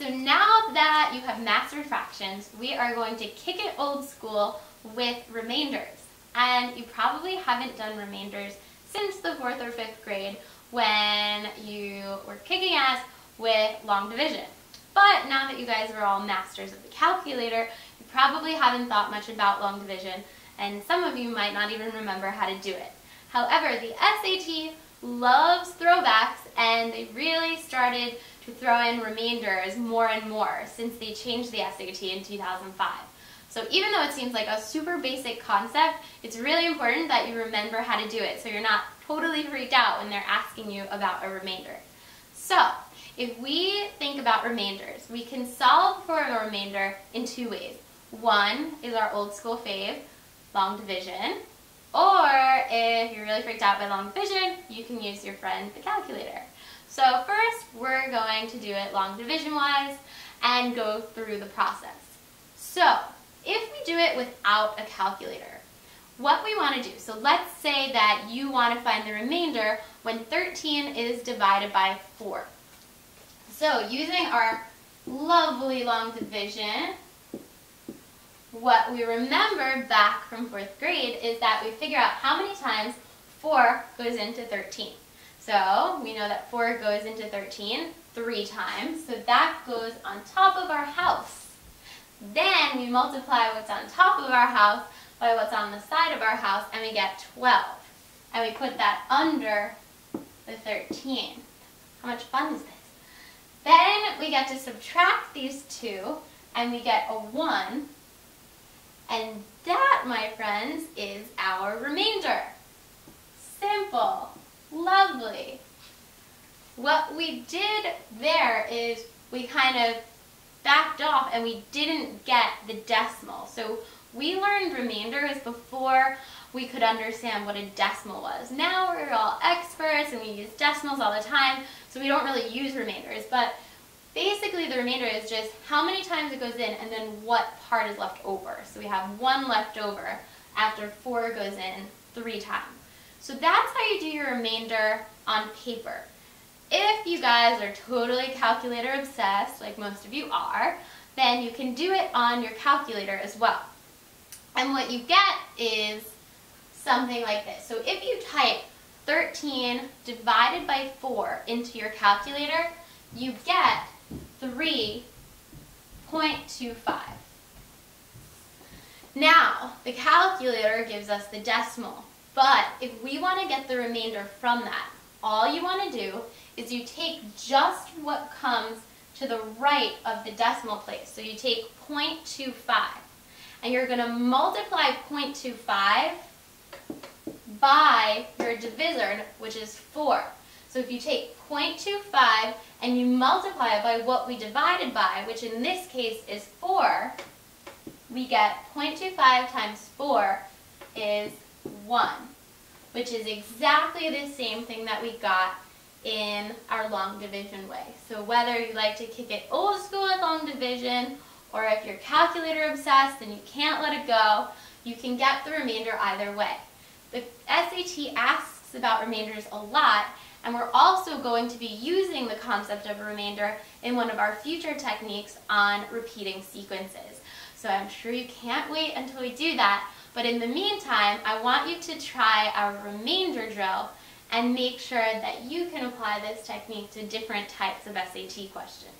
So now that you have mastered fractions, we are going to kick it old school with remainders. And you probably haven't done remainders since the 4th or 5th grade when you were kicking ass with long division. But now that you guys are all masters of the calculator, you probably haven't thought much about long division, and some of you might not even remember how to do it. However, the SAT loves throwbacks, and they really started to throw in remainders more and more since they changed the SAT in 2005. So even though it seems like a super basic concept, it's really important that you remember how to do it so you're not totally freaked out when they're asking you about a remainder. So if we think about remainders, we can solve for a remainder in 2 ways. One is our old school fave, long division, or if you're really freaked out by long division, you can use your friend the calculator. So first, we're going to do it long division wise and go through the process. So if we do it without a calculator, what we want to do, so let's say that you want to find the remainder when 13 is divided by 4. So using our lovely long division, what we remember back from 4th grade is that we figure out how many times 4 goes into 13. So we know that 4 goes into 13 3 times, so that goes on top of our house. Then we multiply what's on top of our house by what's on the side of our house, and we get 12. And we put that under the 13. How much fun is this? Then we get to subtract these two, and we get a 1. And that, my friends, is our remainder. Simple. Lovely. What we did there is we kind of backed off and we didn't get the decimal. So we learned remainders before we could understand what a decimal was. Now we're all experts and we use decimals all the time, so we don't really use remainders. But basically the remainder is just how many times it goes in and then what part is left over. So we have 1 left over after 4 goes in 3 times. So that's how you do your remainder on paper. If you guys are totally calculator obsessed, like most of you are, then you can do it on your calculator as well. And what you get is something like this. So if you type 13 divided by 4 into your calculator, you get 3.25. Now, the calculator gives us the decimal, but if we want to get the remainder from that, all you want to do is you take just what comes to the right of the decimal place. So you take 0.25, and you're going to multiply 0.25 by your divisor, which is 4. So if you take 0.25 and you multiply it by what we divided by, which in this case is 4, we get 0.25 times 4 is 1, which is exactly the same thing that we got in our long division way. So whether you like to kick it old school with long division, or if you're calculator obsessed and you can't let it go, you can get the remainder either way. The SAT asks about remainders a lot, and we're also going to be using the concept of a remainder in one of our future techniques on repeating sequences. So I'm sure you can't wait until we do that, but in the meantime, I want you to try our remainder drill and make sure that you can apply this technique to different types of SAT questions.